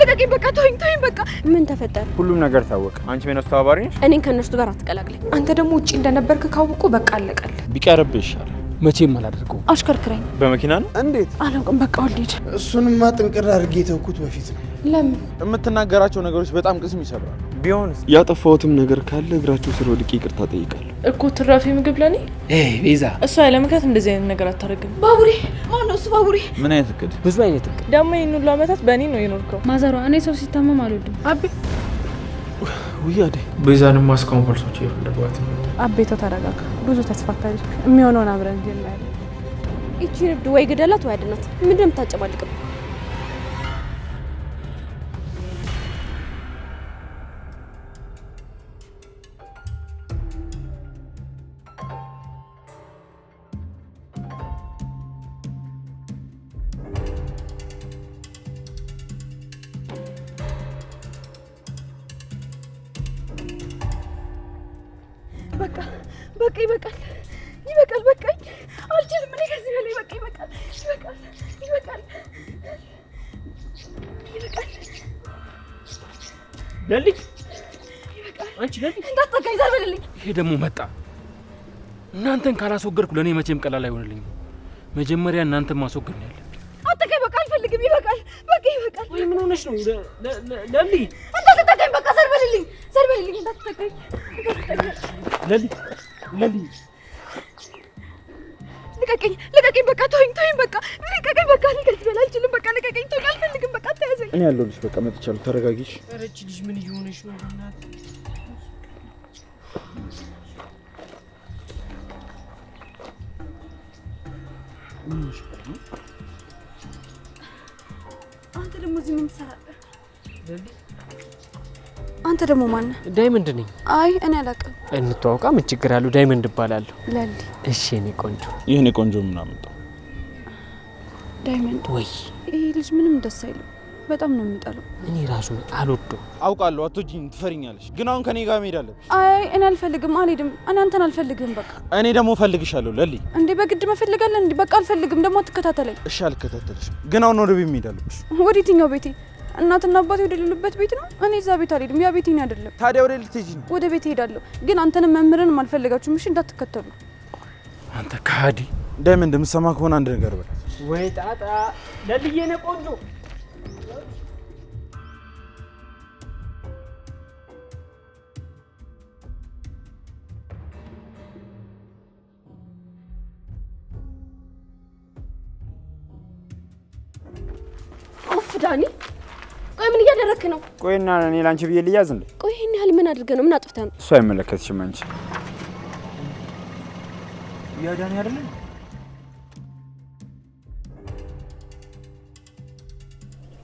ልቀቂኝ በቃ ተወኝ በቃ። ምን ተፈጠረ? ሁሉም ነገር ታወቀ። አንቺ ምን ተባባሪ ነሽ? እኔን ከነሱ ጋር አትቀላቅለኝ። አንተ ደግሞ ውጪ እንደነበርክ ካወቁ በቃ አለቀል። ቢቀርብ ይሻላል። መቼም አላደርገው። አሽከርክረኝ። በመኪና ነው? እንዴት? አላውቅም። በቃ ወልድ። እሱንማ ጥንቅር አድርጌ ተውኩት በፊት ነው። ለምን? የምትናገራቸው ነገሮች በጣም ቅስም ይሰብራሉ። ቢሆንስ? ያጠፋሁትም ነገር ካለ እግራቸው ስር ወድቄ ይቅርታ ጠይቃለሁ እኮ። ትራፊ ምግብ ለኔ ቤዛ። እሷ ያለ ምክንያት እንደዚህ አይነት ነገር አታደርግም። ባቡሬ ማነው እሱ? ባቡሬ ምን አይነት እቅድ? ብዙ አይነት እቅድ። ደግሞ ይህን ሁሉ አመታት በእኔ ነው የኖርከው። ማዘሯ እኔ ሰው ሲታመም አልወድም። አቤ ውያዴ ቤዛንም ማስካውን ፖሊሶች እየፈለጓት ነው። አቤቶ ተረጋጋ። ብዙ ተስፋ ታሪክ የሚሆነውን አብረን እናያለን። ይቺ ንብድ ወይ ግደላት ወይ አድናት። ምንድን ነው የምታጨማልቅም? በቃ ይበቃል። በቃኝ። አልችልም እኔ ከዚህ በላይ በቃ ይበቃል። ለልጅ አንቺ ለልጅ እንዳትጠጋኝ ዘርበልልኝ። ይሄ ደግሞ መጣ። እናንተን ካላስወገድኩ ለኔ መቼም ቀላል አይሆንልኝም። መጀመሪያ እናንተን ማስወገድ ነው ያለብኝ። አትጠጋኝ በቃ አልፈልግም። ይበቃል። ወይ ምን ሆነሽ ነው ለሊ? እንዳትጠጋኝ በቃ ዘርበልልኝ። እንዳትጠጋኝ ለሊ ልቀቀኝ በቃ ተወኝ በቃ ልቀቀኝ በቃ። እኔ ከዚህ በላይ አልችልም። በቃ ልቀቀኝ ተወኝ። አልፈልግም በቃ አትያዘኝ። እኔ ያለሁልሽ በቃ መጥቻለሁ። ተረጋጊሽ። ኧረ እቺ ልጅ ምን እየሆነሽ ነው? አንተ ደግሞ እዚህ ምን ትሰራለህ? አንተ ደግሞ ማን ነህ? ዳይመንድ ነኝ። አይ እኔ አላውቅም። እንተዋወቃ። ምን ችግር አለው? ዳይመንድ እባላለሁ። ለሊ። እሺ እኔ ቆንጆ። ይሄኔ ቆንጆ ምን አመጣው? ዳይመንድ ወይ ይሄ ልጅ ምንም ደስ አይልም። በጣም ነው የሚጠላው። እኔ ራሱ አልወደው። አውቃለሁ አትወጂኝ፣ ትፈሪኛለሽ። ግን አሁን ከኔ ጋር መሄድ አለብሽ። አይ እኔ አልፈልግም፣ አልሄድም። እኔ አንተን አልፈልግም በቃ። እኔ ደግሞ እፈልግሻለሁ ለሊ። እንዴ በግድ መፈልጋለህ እንዴ? በቃ አልፈልግም። ደግሞ አትከታተለኝ። እሺ አልከታተልሽም፣ ግን አሁን ወደ ቤት መሄድ አለብሽ። ወደ የትኛው ቤቴ? እናትና አባቴ ወደ ሌሉበት ቤት ነው። እኔ እዛ ቤት አልሄድም። ያ ቤቴ ነው አይደለም። ታዲያ ወደ ልትሄጂ ነው? ወደ ቤት እሄዳለሁ። ግን አንተንም መምህርንም አልፈልጋችሁም። እሺ እንዳትከተሉ። አንተ ካዲ። ዳይመንድ የምትሰማ ከሆነ አንድ ነገር በላት። ወይ ጣጣ ለልዬ ነው ቆንጆ። ዳኒ ቆይ ምን እያደረክ ነው? ቆይና እኔ ላንቺ ብዬ ልያዝ እንዴ? ቆይ ይሄን ያህል ምን አድርገህ ነው? ምን አጥፍተህ ነው? እሱ አይመለከትሽም አንቺ። ያ ዳኒ አይደለ?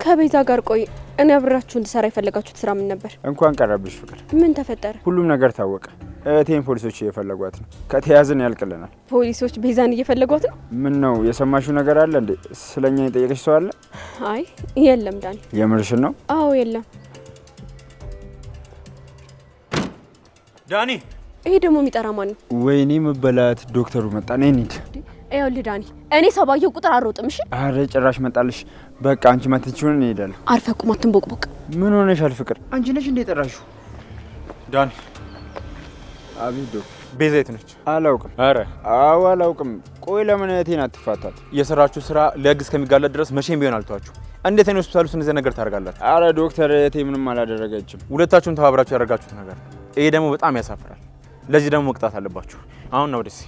ከቤዛ ጋር ቆይ እኔ አብራችሁ እንድሰራ የፈለጋችሁት ስራ ምን ነበር? እንኳን ቀረብሽ ፍቅር። ምን ተፈጠረ? ሁሉም ነገር ታወቀ። እህቴን ፖሊሶች እየፈለጓት ነው። ከተያዝን ያልቅልናል። ፖሊሶች ቤዛን እየፈለጓት ነው? ምን ነው የሰማሽው ነገር አለ እንዴ? ስለኛ የጠየቀሽ ሰው አለ? አይ የለም ዳኒ። የምርሽን ነው? አዎ የለም። ዳኒ። ይሄ ደግሞ የሚጠራ ማን ነው? ወይኔ መበላት። ዶክተሩ መጣ። ነይ እንሂድ። ይኸውልህ ዳኒ እኔ ሰው ባየሁ ቁጥር አልሮጥም። እሺ? አረ ጭራሽ መጣልሽ። በቃ አንቺ ማትችሉን እንሄዳለን። አርፈህ ቁም፣ አትንቦቅቦቅ። ምን ሆነሻል ፍቅር? አንቺ ነሽ እንደ ጠራሽው? ዳኒ። አቤት ዶክተር። ቤዛ የት ነች? አላውቅም። አረ አዎ አላውቅም። ቆይ ለምን እህቴን አትፋታት? የሰራችሁ ስራ ለህግ እስከሚጋለጥ ድረስ መቼም ቢሆን አልተዋችሁ። እንዴት ነው ሆስፒታል ውስጥ እንደዚህ ነገር ታደርጋላችሁ? አረ ዶክተር እህቴ ምንም አላደረገችም። ሁለታችሁም ተባብራችሁ ያደረጋችሁት ነገር ይሄ ደግሞ በጣም ያሳፍራል። ለዚህ ደግሞ መቅጣት አለባችሁ። አሁን ነው ደስ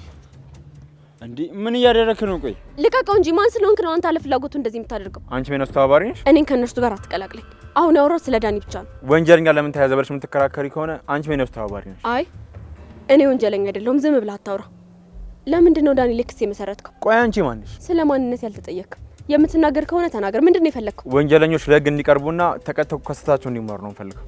እንዴ ምን እያደረክ ነው? ቆይ ልቀቀው እንጂ ማን ስለሆንክ ነው አንተ ለፍላጎቱ እንደዚህ የምታደርገው? አንቺ ምን ተባባሪ ነሽ? እኔን ከነሱ ጋር አትቀላቅለኝ። አሁን ያወራው ስለ ዳኒ ብቻ ነው። ወንጀለኛ ለምን ተያዘ ብለሽ የምትከራከሪ ከሆነ አንቺ ምን ተባባሪ ነሽ? አይ እኔ ወንጀለኛ አይደለሁም። ዝም ብለህ አታውራ። ለምንድን ነው ዳኒ ላይ ክስ የመሰረትከው? ቆይ አንቺ ማን ነሽ? ስለ ማንነት ያልተጠየቅም። የምትናገር ከሆነ ተናገር። ምንድን ነው የፈለግከው? ወንጀለኞች ለህግ እንዲቀርቡና ተቀጥተው ከስህተታቸው እንዲማሩ ነው የምፈልገው።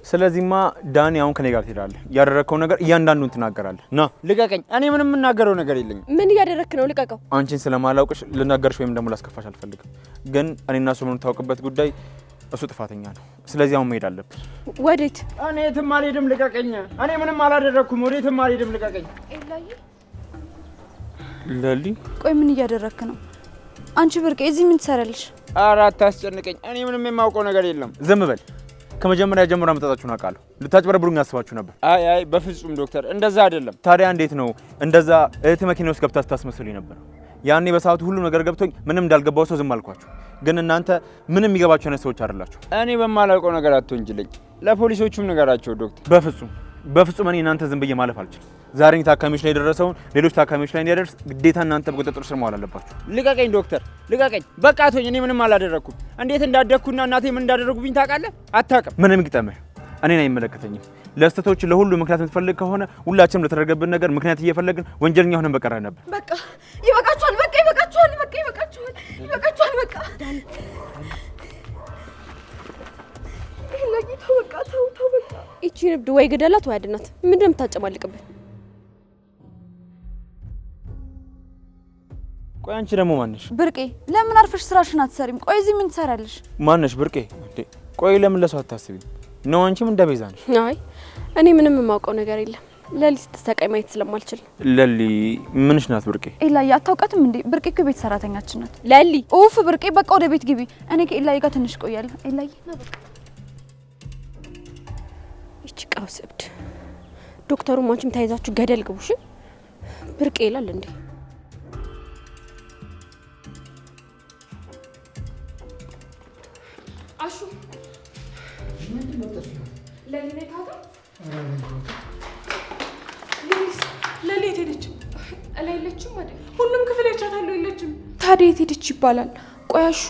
ስለዚህማ ዳኒ አሁን ከኔ ጋር ትሄዳለህ። ያደረግከው ነገር እያንዳንዱን ትናገራለህ። ና ልቀቀኝ። እኔ ምንም የምናገረው ነገር የለኝም። ምን እያደረክ ነው? ልቀቀው። አንቺን ስለማላውቅሽ ልናገርሽ ወይም ደግሞ ላስከፋሽ አልፈልግም። ግን እኔና እሱ የምንታወቅበት ጉዳይ እሱ ጥፋተኛ ነው። ስለዚህ አሁን መሄድ አለብን። ወዴት? እኔ የትም አልሄድም። ልቀቀኝ። እኔ ምንም አላደረኩም። ወዴትም አልሄድም። ልቀቀኝ። ለሊ ቆይ ምን እያደረክ ነው? አንቺ ብርቄ እዚህ ምን ትሰራለሽ? ኧረ አታስጨንቀኝ። እኔ ምንም የማውቀው ነገር የለም። ዝም በል። ከመጀመሪያ ጀምሮ አመጣጣችሁን አውቃለሁ። ልታጭበረብሩኝ አስባችሁ ነበር። አይ በፍጹም ዶክተር፣ እንደዛ አይደለም። ታዲያ እንዴት ነው እንደዛ እህት መኪና ውስጥ ገብታ ስታስመስሉኝ ነበር? ያኔ በሰዓቱ ሁሉ ነገር ገብቶኝ ምንም እንዳልገባው ሰው ዝም አልኳችሁ። ግን እናንተ ምንም የሚገባችሁ አይነት ሰዎች አይደላችሁ። እኔ በማላውቀው ነገር አትወንጅልኝ። ለፖሊሶቹም ነገራቸው ዶክተር። በፍጹም እኔ እናንተ ዝም ብዬ ማለፍ አልችልም። ዛሬ ታካሚዎች ላይ የደረሰውን ሌሎች ታካሚዎች ላይ እንዲያደርስ ግዴታ እናንተ በቁጥጥር ስር መዋል አለባችሁ። ልቀቀኝ ዶክተር፣ ልቀቀኝ። በቃ ተወኝ። እኔ ምንም አላደረኩም። እንዴት እንዳደግኩና እናቴ ምን እንዳደረጉብኝ ታውቃለህ? አታውቅም። ምንም ይግጠምህ፣ እኔን አይመለከተኝም። ለስተቶች ለሁሉ ምክንያት የምትፈልግ ከሆነ ሁላችንም ለተደረገብን ነገር ምክንያት እየፈለግን ወንጀለኛ ሆነን በቀረ ነበር። በቃ ይበቃችኋል። በቃ ይበቃችኋል። በቃ ይበቃችኋል። ይበቃችኋል። በቃ ለጌታ በቃ ተው በቃ። እቺ ንብድ ወይ ገደላት ወይ አድናት። ምንድነው የምታጨማልቅብን? ቆይ አንቺ ደግሞ ማነሽ? ብርቄ ለምን አርፈሽ ስራሽን አትሰሪም? ቆይ እዚህ ምን ትሰራለሽ? ማነሽ ብርቄ? እንዴ ቆይ ለምን ለሰው አታስቢም? ነው አንቺም እንደ ቤዛ ነሽ? አይ እኔ ምንም የማውቀው ነገር የለም። ለሊ ስትሰቃይ ማየት ስለማልችል። ለሊ ምንሽ ናት ብርቄ? ኤላዬ አታውቃትም እንዴ? ብርቄ እኮ ቤት ሰራተኛችን ናት። ለሊ ኡፍ ብርቄ በቃ ወደ ቤት ግቢ። እኔ ከኤላዬ ጋር ትንሽ ቆያለሁ። ኤላዬ ና በቃ። እቺ ቀውስ እብድ። ዶክተሩም አንቺም ተያይዛችሁ ገደል ግቡሽ። ብርቄ ይላል እንዴ? አሹ ምንድን ነው ተፈጠረ? ለሊ ነው ታታ? ለሊ የት ሄደች? የለችም አይደል? ሁሉም ክፍል አይቻታለሁ፣ የለችም። ታዲያ የት ሄደች ይባላል? ቆይ አሹ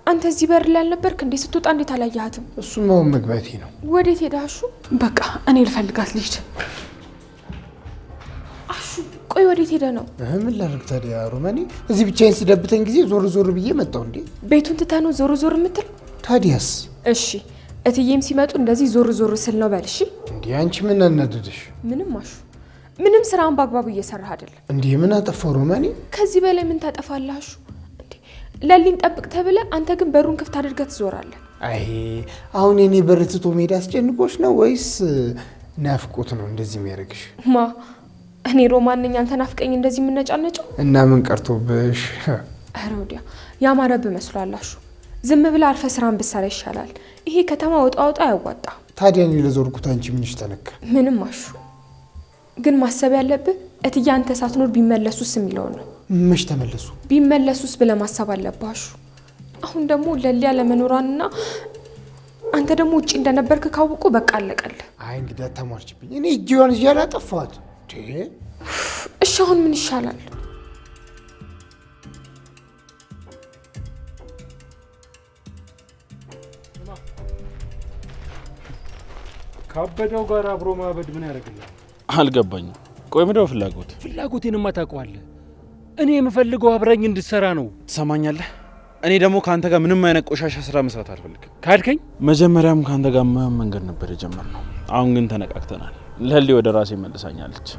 አንተ እዚህ በር ላይ አልነበርክ እንዴ? ስትወጣ እንዴት አላየሃትም? እሱማ መግባቴ ነው። ወዴት ሄደ አሹ? በቃ እኔ ልፈልጋት ልሂድ። አሹ ቆይ ወዴት ሄደ ነው? ምን ላድርግ ታዲያ ሮማኔ? እዚህ ብቻዬን ስደብተኝ ጊዜ ዞር ብዬ መጣሁ። እንዴ ቤቱን ትተህ ነው ዞር የምትል? ታዲያስ? እሺ እትዬም ሲመጡ እንደዚህ ዞር ስል ነው በል። እሺ እንዴ አንቺ ምን አናደደሽ? ምንም አሹ፣ ምንም ስራውን በአግባቡ እየሰራህ አይደለም። እንዴ ምን አጠፋው ሮማኔ? ከዚህ በላይ ምን ታጠፋለህ አሹ? እንዴ ለሊን ጠብቅ ተብለህ አንተ ግን በሩን ክፍት አድርገህ ትዞራለህ። አይ አሁን የኔ በር ትቶ መሄድ አስጨንቆሽ ነው ወይስ ናፍቆት ነው እንደዚህ የሚያደርግሽ? ማ እኔ ሮማን ነኝ አንተ ናፍቀኝ እንደዚህ የምነጫነጨው? እና ምን ቀርቶብሽ? ኧረ ወዲያ ያማረብህ መስሏል አሹ። ዝም ብለህ አርፈህ ስራን ብትሰራ ይሻላል። ይሄ ከተማ ወጣ አያዋጣ። ታዲያ እኔ ለዞርኩት አንቺ ምንሽ ተነካ? ምንም አሹ፣ ግን ማሰብ ያለብህ እትዬ አንተ ሳትኖር ቢመለሱስ የሚለው ነው። መች ተመለሱ? ቢመለሱስ ብለህ ማሰብ አለብህ አሹ። አሁን ደግሞ ለሊያ ለመኖሯንና አንተ ደግሞ ውጪ እንደነበርክ ካወቁ በቃ አለቀልህ። አይ እንግዲህ አታሟርችብኝ። እኔ እጅዋን ይያላ ጠፋት። እሺ አሁን ምን ይሻላል? ካበደው ጋር አብሮ ማበድ ምን ያደርግልሃል? አልገባኝም። ቆይ ምንድነው ፍላጎት? ፍላጎቴንማ ታውቀዋለህ። እኔ የምፈልገው አብረኝ እንድትሰራ ነው። ትሰማኛለህ? እኔ ደግሞ ካንተ ጋር ምንም አይነት ቆሻሻ ስራ መስራት አልፈልግም። ካድከኝ? መጀመሪያም ካንተ ጋር መንገድ ነበር የጀመርነው። አሁን ግን ተነቃቅተናል። ለሊ ወደ ራሴ መልሳኛለች።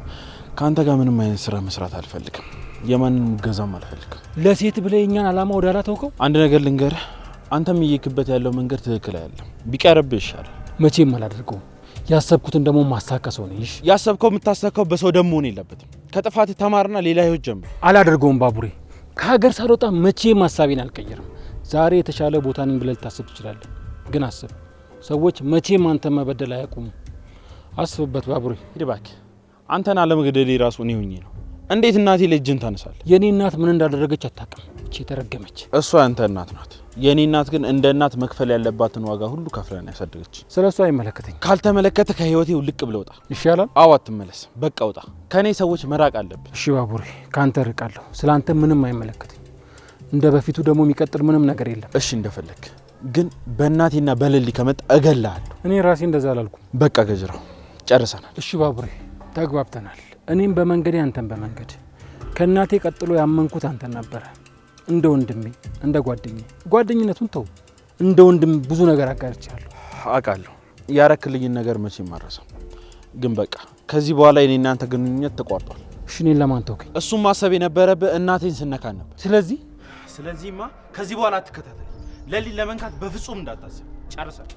ካንተ ጋር ምንም አይነት ስራ መስራት አልፈልግም። የማንንም ገዛም አልፈልግም። ለሴት ብለህ እኛን አላማ ወደ ኋላ ተውከው። አንድ ነገር ልንገርህ፣ አንተም እየክበት ያለው መንገድ ትክክል አይደለም። ቢቀርብህ ይሻላል። መቼም አላደርገውም። ያሰብኩትን ደግሞ ማሳካሰው ነው። ይሽ ያሰብከው የምታሳካው በሰው ደም መሆን የለበትም። ከጥፋት ተማርና ሌላ ህይወት ጀምር። አላደርገውም ባቡሬ። ከሀገር ሳልወጣ መቼም ሀሳቤን አልቀየርም። ዛሬ የተሻለ ቦታ ነኝ ብለህ ልታስብ ትችላለህ፣ ግን አስብ፣ ሰዎች መቼም አንተ መበደል አያውቁም። አስብበት ባቡሬ። ሂድ እባክህ። አንተን አለመግደሌ ራሱ እኔ ሆኜ ነው። እንዴት እናቴ ላይ እጅን ታነሳለህ? የኔ እናት ምን እንዳደረገች አታውቅም። እቺ የተረገመች እሷ ያንተ እናት ናት። የኔ እናት ግን እንደ እናት መክፈል ያለባትን ዋጋ ሁሉ ከፍለን ያሳደገች። ስለሷ አይመለከተኝ። ካልተመለከተ ከህይወቴ ውልቅ ብለህ ውጣ። ይሻላል። አዎ አትመለስ፣ በቃ ውጣ። ከኔ ሰዎች መራቅ አለብን። እሺ ባቡሬ፣ ካንተ ርቃለሁ። ስላንተ ምንም አይመለከተኝ። እንደ በፊቱ ደግሞ የሚቀጥል ምንም ነገር የለም። እሺ እንደፈለክ፣ ግን በእናቴና በለሊ ከመጣ እገልሃለሁ። እኔ ራሴ እንደዛ አላልኩም። በቃ ገጅራው ጨርሰናል። እሺ ባቡሬ፣ ተግባብተናል። እኔም በመንገዴ አንተን በመንገድ። ከእናቴ ቀጥሎ ያመንኩት አንተን ነበረ። እንደ ወንድሜ እንደ ጓደኝነቱን ተው፣ እንደ ወንድም ብዙ ነገር አጋርቻለሁ። አውቃለሁ። ያረክልኝን ነገር መቼም አልረሳም። ግን በቃ ከዚህ በኋላ የኔ እናንተ ግንኙነት ተቋርጧል። እሺ እኔን ለማን ተውከኝ? እሱም ማሰብ የነበረብህ እናቴን ስነካን ነበር። ስለዚህማ ከዚህ በኋላ አትከታተል። ለሊ ለመንካት በፍጹም እንዳታስብ። ጨርሰናል።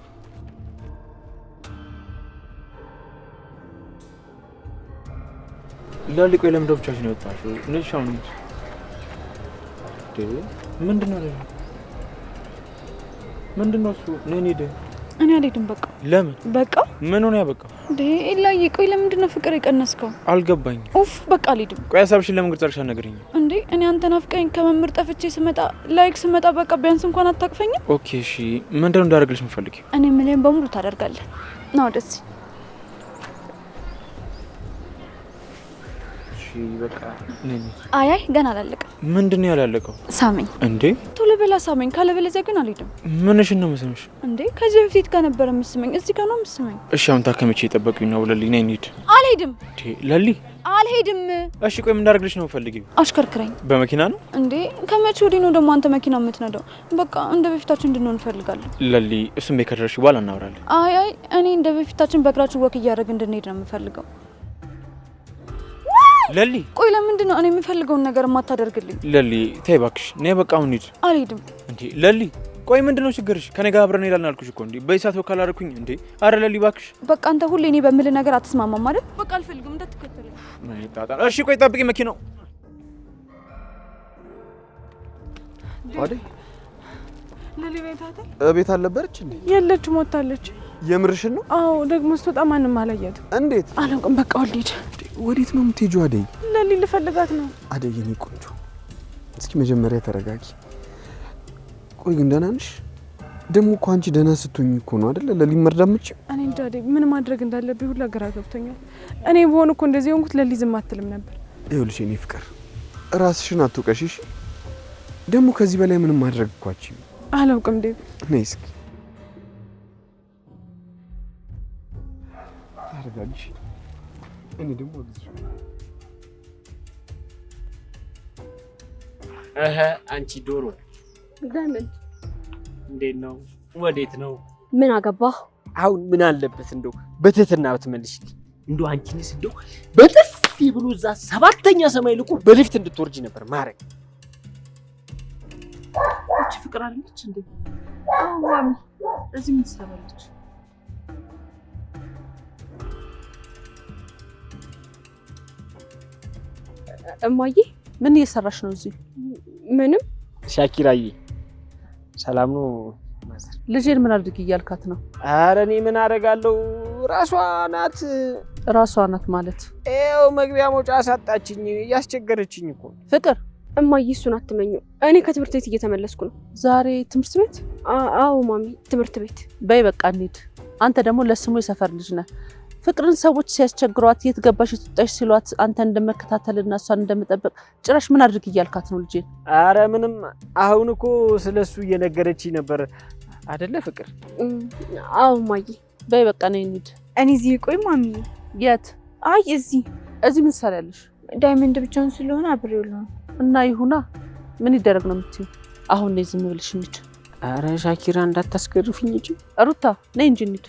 ለሊ ቆይ ለምን ብቻሽን ነው የወጣሽው? ልጅ አሁን ምንድነው? ምንድነው እሱ? ነኝ ሄደ። እኔ አልሄድም በቃ። ለምን? በቃ ምን ሆነ? ያበቃው እንዴ ኢላይ ቆይ ለምንድን ነው ፍቅር የቀነስከው? አልገባኝ። ኡፍ በቃ አልሄድም። ቆይ ሀሳብሽን ለምን ግልጽ አድርገሽ አትነግሪኝም? እንዴ እኔ አንተን አፍቀኝ ከመምር ጠፍቼ ስመጣ ስመጣ በቃ ቢያንስ እንኳን አታቅፈኝም? ኦኬ እሺ፣ ምንድነው እንዳደርግልሽ የምፈልጊው? እኔ ምንም በሙሉ ታደርጋለህ። ነው ደስ በቃ ነኝ። አይ ገና አላለቀም። ምንድነው ያላለቀው? ሳመኝ እንዴ ቶሎ በላ ሳመኝ፣ ካለበለዚያ ግን አልሄድም። ምንሽ ነው መስምሽ? እንዴ ከዚህ በፊት ጋር ነበር መስመኝ፣ እዚህ ጋር ነው መስመኝ። እሺ አሁን ታከመች እየጠበቁኝ ነው። ለሊ ነኝ እንሂድ። አልሄድም። እንዴ ለሊ አልሄድም። እሺ ቆይ ምን እንዳደርግልሽ ነው የምፈልጊው? አሽከርክረኝ። በመኪና ነው እንዴ? ከመቼ ወዲህ ነው ደግሞ አንተ መኪና የምትነዳው? በቃ እንደ በፊታችን እንድንሆን እንፈልጋለን። ለሊ እሱም በከደረሽ በኋላ እናወራለን። አይ እኔ እንደ በፊታችን በእግራችን ወክ እያደረግን እንድንሄድ ነው የምፈልገው። ለሊ ቆይ ለምንድን ነው እኔ የምፈልገውን ነገር የማታደርግልኝ? ለሊ ተይ እባክሽ፣ ነይ በቃ አሁን ሂድ። አልሄድም። እንዴ ለሊ ቆይ ምንድነው ችግርሽ? ከኔ ጋር አብረን እንሄዳለን አልኩሽ እኮ። እንዴ በይሳት ወካል አደረኩኝ እንዴ? አረ ለሊ እባክሽ። በቃ አንተ ሁሌ እኔ በምልህ ነገር አትስማማም አይደል? በቃ አልፈልግም፣ እንዳትከተለኝ። ነይ ታጣ። እሺ ቆይ ጠብቂ መኪናው። አደይ ለሊ ቤት አይደል? ቤት አልነበረች እንዴ? የለችም፣ ወጣለች። የምርሽን ነው? አዎ ደግሞ ስትወጣ ማንም አላያትም። እንዴት? አላውቅም። በቃ ወልድ። ወዴት ነው የምትሄጂው አደይ? ለሊ ልፈልጋት ነው። አደይ የኔ ቆንጆ እስኪ መጀመሪያ ተረጋጊ። ቆይ ግን ደህና ነሽ? ደግሞ እኮ አንቺ ደህና ስትሆኚ እኮ ነው አይደል ለሊ መርዳምጪ? እኔ እንጃ አደይ ምን ማድረግ እንዳለብኝ ሁሉ ግራ ገብቶኛል። እኔ በሆነ እኮ እንደዚህ ሆንኩት ለሊ ዝም አትልም ነበር። ይኸውልሽ የኔ ፍቅር ራስሽን አትውቀሽ እሺ? ደግሞ ከዚህ በላይ ምንም ማድረግ እኮ አትችይም። አላውቅም ዴቭ። ነይ እስኪ ተረጋጊ። እኔ ደግሞ አንቺ ዶሮ ለምን? እንዴት ነው? ወዴት ነው? ምን አገባህ? አሁን ምን አለበት እንደው በትህትና ብትመልሽልኝ። እንደው አንቺንስ እንደው በጥፊ ብሎ እዛ ሰባተኛ ሰማይ ልቆ በሊፍት እንድትወርጂ ነበር ማረግ። እቺ ፍቅር አለች እንዴ? አዎ ማሚ፣ እዚህ ምን ትሰራለች? እማዬ ምን እየሰራሽ ነው እዚህ? ምንም። ሻኪራዬ ሰላም ነው? ልጄን ምን አድርጊ እያልካት ነው? ኧረ እኔ ምን አደርጋለሁ? ራሷ ናት። ራሷ ናት ማለት? ይኸው መግቢያ መውጫ አሳጣችኝ፣ እያስቸገረችኝ እኮ። ፍቅር እማዬ እሱን አትመኙ። እኔ ከትምህርት ቤት እየተመለስኩ ነው። ዛሬ ትምህርት ቤት? አዎ ማሚ፣ ትምህርት ቤት። በይ በቃ እንሂድ። አንተ ደግሞ ለስሙ የሰፈር ልጅ ነህ። ፍቅርን ሰዎች ሲያስቸግሯት የት ገባሽ የትወጣሽ ሲሏት አንተ እንደመከታተልና እሷን እንደመጠበቅ ጭራሽ ምን አድርግ እያልካት ነው ልጄ? አረ ምንም። አሁን እኮ ስለሱ እየነገረችኝ ነበር አይደለ ፍቅር? አዎ ማዬ። በይ በቃ ነይ እንሂድ። እኔ እዚህ ቆይ ማሚ። የት? አይ እዚህ። እዚህ ምን ትሰሪያለሽ? ዳይመንድ ብቻውን ስለሆነ አብሬው ነው። እና ይሁና፣ ምን ይደረግ ነው የምትይው? አሁን ነይ ዝም ብለሽ እንሂድ። አረ ሻኪራ እንዳታስገርፍኝ እንጂ። ሩታ ነይ እንጂ እንሂድ።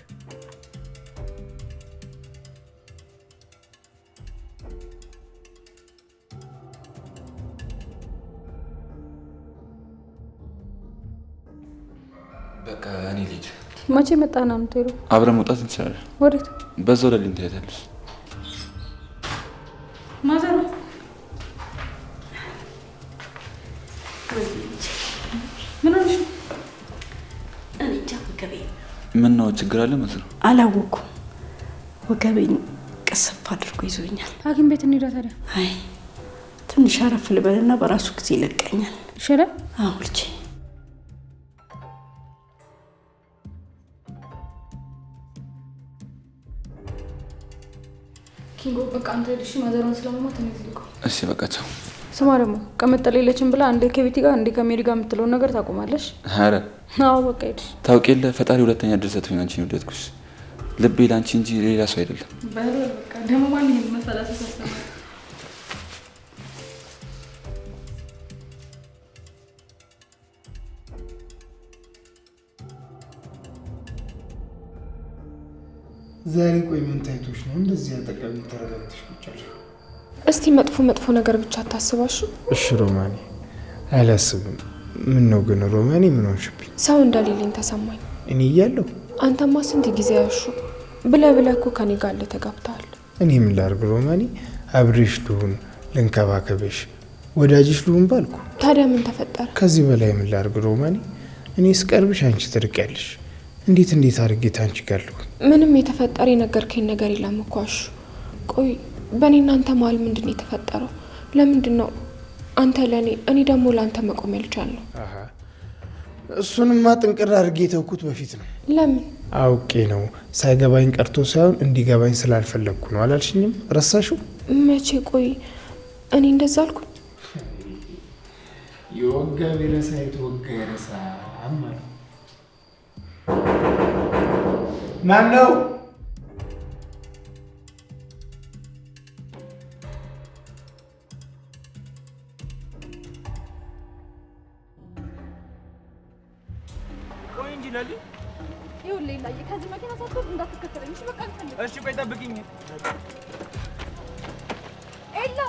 በቃ እኔ ልጅ መቼ መጣና ነው የምትሄደው? አብረን መውጣት እንችላለን። ወዴት? በዛው ለሊን ትሄዳለሽ። ማዘር ምን ሆነሽ? እኔ እንጃ ወገቤ። ምን ነው ችግር አለ መስሎ? አላወኩም። ወገቤን ቅስፍ አድርጎ ይዞኛል። ሐኪም ቤት እንሂዳ ታዲያ። አይ ትንሽ አረፍ ልበልና በራሱ ጊዜ ይለቀኛል። ይሻላል? አዎ ልጄ። ኪንጎ በቃ አንተ ልጅ ማዘሯን ስለማማት ነው ልቆ። እሺ በቃ ቻው። ስማ ደግሞ ከመጠለ የለችም ብላ አንዴ ከቤቲ ጋር አንዴ ከሜሪ ጋር የምትለውን ነገር ታቆማለሽ። ኧረ አዎ በቃ ሄድሽ። ታውቂያለሽ ፈጣሪ ሁለተኛ እድል ሰጥቶኝ አንቺን ወደድኩሽ። ልቤ ላንቺ እንጂ ሌላ ሰው አይደለም። በቃ ደግሞ ማን ይሄን መፈላሰፍ ያስተማረ? ዛሬ ቆይ ምን ታይቶሽ ነው እንደዚህ አጠቃሚ ተረጋግተሽ ቁጭ ያልሽ? እስቲ መጥፎ ነገር ብቻ አታስባሽ። እሺ ሮማኒ አላስብም። ምን ነው ግን ሮማኒ ምን ሆንሽብኝ? ሰው እንደሌለኝ ተሰማኝ። እኔ እያለሁ አንተማ ስንት ጊዜ ያሹ ብለህ እኮ ከኔ ጋር ተጋብተሃል። እኔ ምን ላድርግ ሮማኒ? አብሬሽ ልሁን፣ ልንከባከብሽ፣ ወዳጅሽ ልሁን ባልኩ። ታዲያ ምን ተፈጠረ? ከዚህ በላይ ምን ላድርግ ሮማኒ? እኔ ስቀርብሽ አንቺ ትርቂያለሽ። እንዴት አድርጌ ታንቺ ጋር ልሁን? ምንም የተፈጠረ የነገርከኝ ነገር የለም እኮ አሹ። ቆይ በእኔ እናንተ መሀል ምንድን ነው የተፈጠረው? ለምንድን ነው አንተ ለእኔ እኔ ደግሞ ለአንተ መቆም ያልቻልነው? እሱንማ ጥንቅር አድርጌ የተውኩት በፊት ነው። ለምን? አውቄ ነው። ሳይገባኝ ቀርቶ ሳይሆን እንዲገባኝ ስላልፈለግኩ ነው። አላልሽኝም? ረሳሽው? መቼ? ቆይ እኔ እንደዛ አልኩ? የወጋ ቢረሳ የተወጋ ይረሳ አማሉ። ማን ነው? ቆይ እንጂ ለሊ ይኸውልህ ላይ ከዚህ መኪና ሳትወጥ እንዳትከተለኝ እሺ? በቃ እንፈልግ። እሺ ቆይ ጠብቂኝ። ኤላ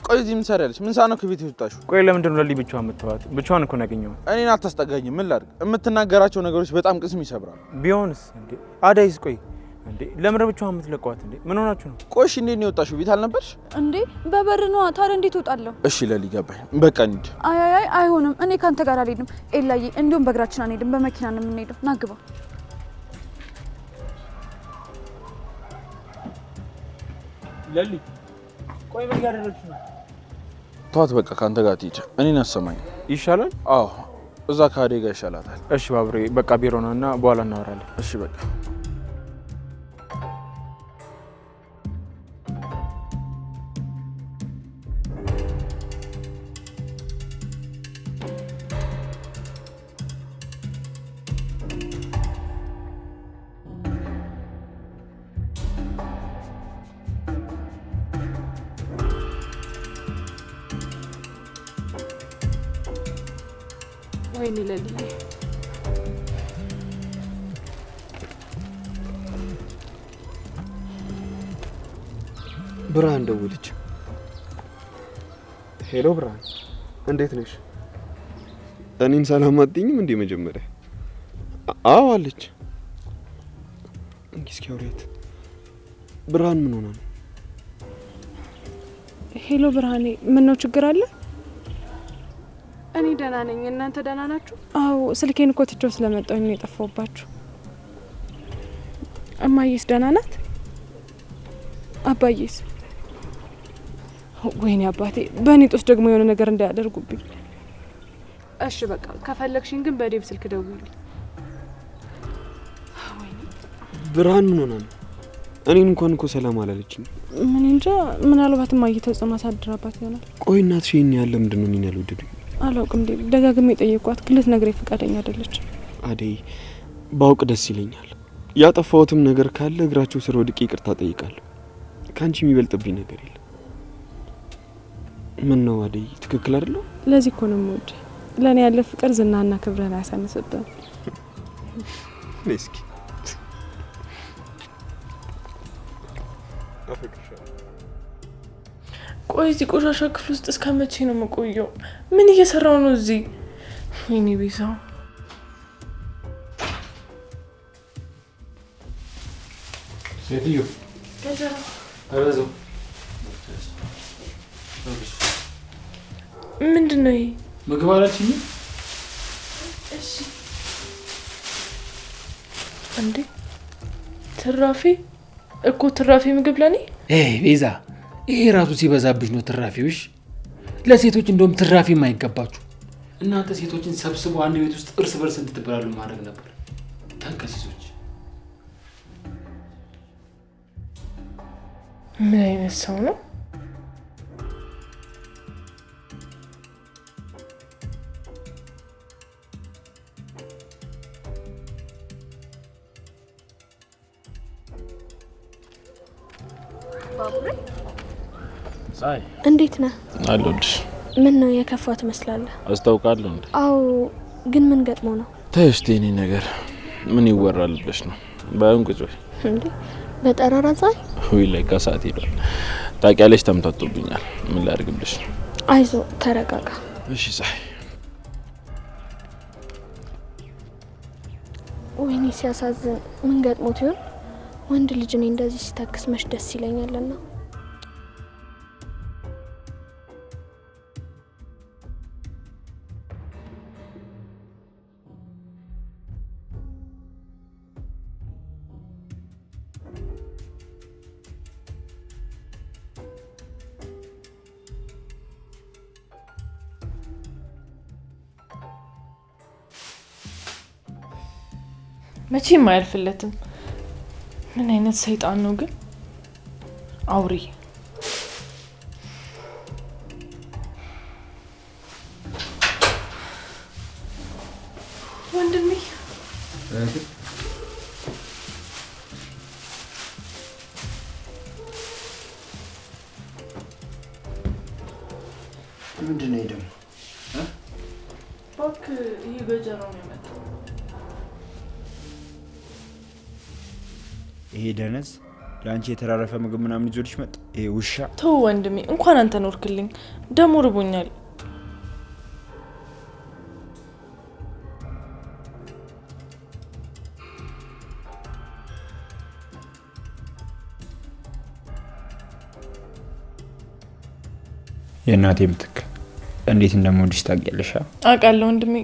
ቆይ እዚህ ምን ትሰሪያለሽ? ምን ሰዓት ነው ከቤት የወጣሽው? ቆይ ለምንድን ነው ለሊ ብቻዋን የምትተዋት? ብቻዋን እኮ ነው ያገኘኋት። እኔን አታስጠጋኝም። ምን ላድርግ? የምትናገራቸው ነገሮች በጣም ቅስም ይሰብራሉ። ቢሆንስ እንዴ አዳይስ? ቆይ እንዴ ለምን ብቻዋን የምትለቀዋት እንዴ? ምን ሆናችሁ ነው? ቆይሽ እንዴት ነው የወጣሽው? ቤት አልነበርሽ እንዴ? በበር ነው። ታዲያ እንዴት እወጣለሁ? እሺ ለሊ ገባኝ። በቃ እንሂድ። አይ አይሆንም። እኔ ካንተ ጋር አልሄድም ኤላዬ። እንዲሁም በእግራችን አንሄድም፣ በመኪና ነው የምንሄደው። ና ግባ። ለሊ ቆይ ምን ያደረግሽ ነው? ተዋት በቃ ካንተ ጋር ትሄድ። እኔን አሰማኝ ይሻላል? አዎ እዛ ካዴ ጋር ይሻላታል። እሺ ባብሬ በቃ ቢሮ ነው እና በኋላ እናወራለን። እሺ በቃ ወይኔ ለሊ ብርሃን ደውልች። ሄሎ ብርሃን፣ እንዴት ነሽ? እኔን ሰላም አትይኝም እንዴ? መጀመሪያ አዎ አለች። እስኪ አውሪያት። ብርሃን ምን ሆና ነው? ሄሎ ብርሃኔ፣ ምን ነው ችግር አለ? እኔ ደህና ነኝ። እናንተ ደህና ናችሁ? አዎ ስልኬን እኮ ትቼው ስለመጣሁኝ ነው የጠፋሁባችሁ። እማዬስ ደህና ናት? አባዬስ? ወይኔ አባቴ፣ በእኔ ጦስ ደግሞ የሆነ ነገር እንዳያደርጉብኝ። እሺ በቃ ከፈለግሽኝ ግን በዴብ ስልክ ደውይልኝ። ብርሃን ምን ሆና ነው? እኔን እንኳን እኮ ሰላም አላለችኝ። ምን እንጃ፣ ምናልባት እማዬ ተጽዕኖ አሳድራባት ይሆናል። ቆይ እናትሽ ይሄን ያለ ምንድን ነው እኔን ያልወደዱኝ? አላውቅም ዴብ፣ ደጋግሜ ጠየኳት፣ ግን ልትነግረኝ ፈቃደኛ አይደለችም። አደይ፣ ባውቅ ደስ ይለኛል። ያጠፋሁትም ነገር ካለ እግራቸው ስር ወድቄ ይቅርታ ጠይቃለሁ። ካንቺ የሚበልጥብኝ ነገር የለም። ምን ነው አደይ፣ ትክክል አይደለም? ለዚህ እኮ ነው የምወድህ። ለእኔ ያለ ፍቅር ዝናና ክብርህን አያሳንስብህም። እስኪ ቆይ እዚህ ቆሻሻ ክፍል ውስጥ እስከ መቼ ነው የምቆየው? ምን እየሰራው ነው እዚህ? ወይኔ ቤዛው፣ ሴትዮ ምንድን ነው ይሄ? ምግብ አላችኝ? እሺ እንዴ ትራፊ እኮ ትራፊ ምግብ ለኔ? ቤዛ፣ ይሄ ራሱ ሲበዛብሽ ነው ትራፊዎች። ለሴቶች እንደውም ትራፊ የማይገባችሁ እናንተ ሴቶችን ሰብስቦ አንድ ቤት ውስጥ እርስ በርስ እንድትበላሉ ማድረግ ነበር። ተንከሲሶች። ምን አይነት ሰው ነው? ፀሐይ እንዴት ነህ? አለሁልሽ። ምን ነው የከፋ ትመስላለህ? አስታውቃለሁ እንዴ? አዎ፣ ግን ምን ገጥሞ ነው? ተይ እስቲ የኔ ነገር ምን ይወራል ብለሽ ነው? ባይሆን ቁጭ በይ። እንዴ በጠራራ ፀሐይ? ወይ ላይ ከሰዓት ሄዷል። ታውቂያለሽ፣ ተምታቶብኛል። ምን ላድርግልሽ? አይዞ ተረጋጋ። እሺ ፀሐይ። ወይኔ ሲያሳዝን። ምን ገጥሞት ይሆን? ወንድ ልጅ እኔ እንደዚህ ሲተክስ መች ደስ ይለኛልና። መቼም አያልፍለትም። ምን አይነት ሰይጣን ነው ግን አውሪ። ወንድሜ ምንድን ነው ደግሞ? እባክህ ይሄ ገጀራው ነው የመጣው። ይሄ ደነዝ ለአንቺ የተራረፈ ምግብ ምናምን ይዞልሽ መጣ። ይሄ ውሻ። ተው ወንድሜ፣ እንኳን አንተ ኖርክልኝ። ደሞ ርቦኛል። የእናቴ ምትክ እንዴት እንደምወድሽ ታውቂያለሽ? አውቃለሁ ወንድሜ፣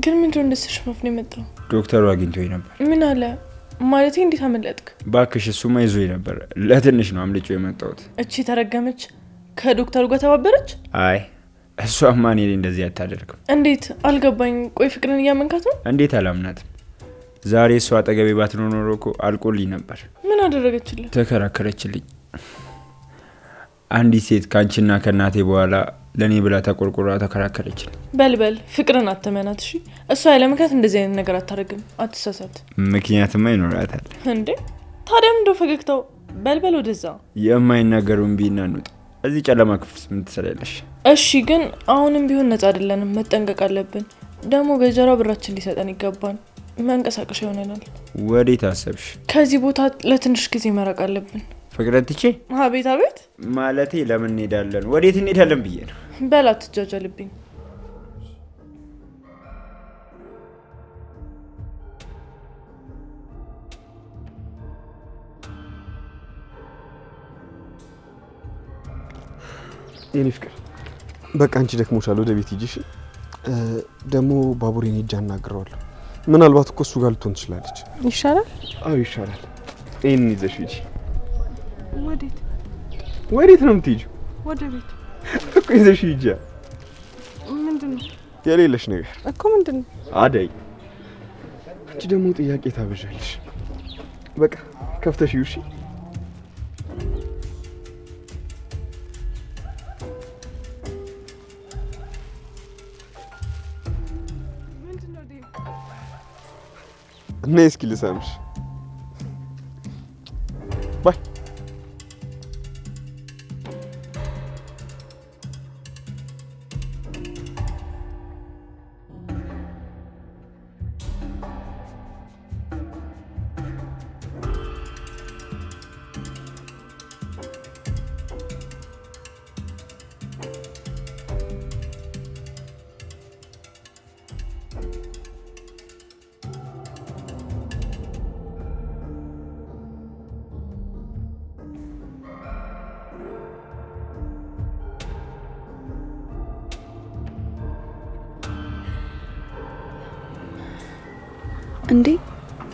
ግን ምንድን ነው እንደዚህ ሸፋፍነው የመጣው? ዶክተሩ አግኝቶኝ ነበር። ምን አለ? ማለቴ እንዴት አመለጥክ? ባክሽ እሱማ ይዞኝ ነበር። ለትንሽ ነው አምልጬ የመጣሁት። እቺ ተረገመች ከዶክተሩ ጋር ተባበረች? አይ እሷማ እኔ እንደዚህ አታደርግም። እንዴት? አልገባኝ። ቆይ ፍቅርን እያመንካት ነው? እንዴት አላምናትም? ዛሬ እሷ አጠገቤ ባትኖር ኖሮ እኮ አልቆልኝ ነበር። ምን አደረገችልህ? ተከራከረችልኝ። አንዲት ሴት ካንቺና ከናቴ በኋላ ለኔ ብላ ተቆርቆራ ተከራከረችልኝ። በልበል፣ ፍቅርን አትመናት እሺ። እሷ ያለ ምክንያት እንደዚህ አይነት ነገር አታደርግም። አትሳሳት። ምክንያትማ ይኖራታል እንዴ። ታዲያ ምንድነው ፈገግታው? በልበል ወደዛ። የማይናገሩን ቢና እንውጣ። እዚህ ጨለማ ክፍል ምን ትሰሪያለሽ? እሺ፣ ግን አሁንም ቢሆን ነፃ አይደለንም። መጠንቀቅ አለብን። ደግሞ ገጀራው ብራችን ሊሰጠን ይገባል። መንቀሳቀሻ ይሆነናል። ወዴት አሰብሽ? ከዚህ ቦታ ለትንሽ ጊዜ መራቅ አለብን። ፍቅረት ትቼ? አቤት አቤት። ማለቴ ለምን እንሄዳለን? ወዴት እንሄዳለን ብዬ ነው። በላት ትጃጃልብኝ። የኔ ፍቅር በቃ አንቺ ደክሞሻል፣ ወደ ቤት ሂጂ። ደግሞ ባቡሬን ሂጅ አናግረዋለሁ። ምናልባት እኮ እሱ ጋር ልትሆን ትችላለች። ይሻላል? አዎ ይሻላል። ይሄንን ይዘሽ ሂጂ። ወዴት? ወዴት ነው የምትሄጂው? ወደ ቤት እኮ ይዘሽ ሂጂ። ምንድነው? የሌለሽ ነገር እኮ ምንድነው? አደይ፣ አንቺ ደግሞ ጥያቄ ታበዣለሽ። በቃ ከፍተሽ ይውሺ። እና እስኪ ልሳምሽ። ባይ እንዴ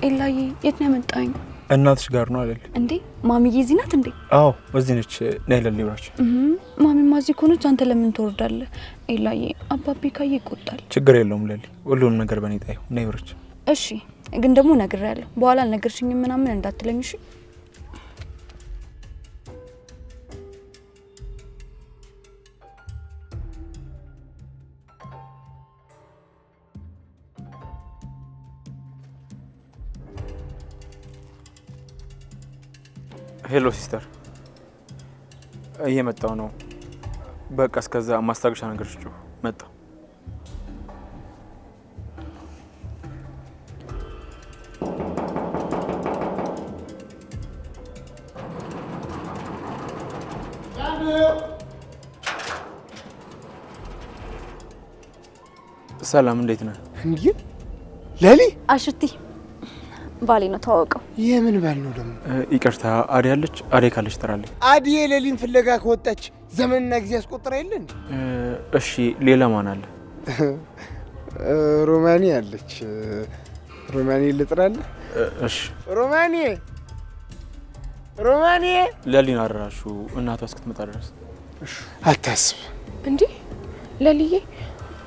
ኤላዬ፣ የት ነው ያመጣኝ? እናትሽ ጋር ነው አይደል? እንዴ ማሚዬ እዚህ ናት እንዴ? አዎ እዚህ ነች። ነይ ለሊብራች። ማሚማ እዚህ ከሆነች አንተ ለምን ትወርዳለህ? ኤላዬ አባቤ ካየ ይቆጣል። ችግር የለውም ለሊ፣ ሁሉንም ነገር በኔ ጣዩ። ነይ ብራች። እሺ፣ ግን ደግሞ ነግሬያለሁ፣ በኋላ አልነገርሽኝም ምናምን እንዳትለኝ እሺ? ሄሎ ሲስተር፣ እየመጣው ነው። በቃ እስከዛ ማስታገሻ ነገር ሽጩ። መጣ። ሰላም፣ እንዴት ነህ? እንዴ ለሊ አሽቲ ባሌ ነው ተዋወቀው። የምን ባል ነው ደግሞ? ይቅርታ፣ አዴ አለች? አዴ ካለች ትራለች። አዴ ለሊን ፍለጋ ከወጣች ዘመንና ጊዜ ያስቆጥራ የለ እንዴ? እሺ፣ ሌላ ማን አለ? ሮማኒ አለች። ሮማኒ ልጥራለህ? እሺ። ሮማኒ ሮማኒ፣ ለሊን አራሹ እናቷ እስክትመጣ ድረስ። አታስብ። እንዴ ለሊዬ፣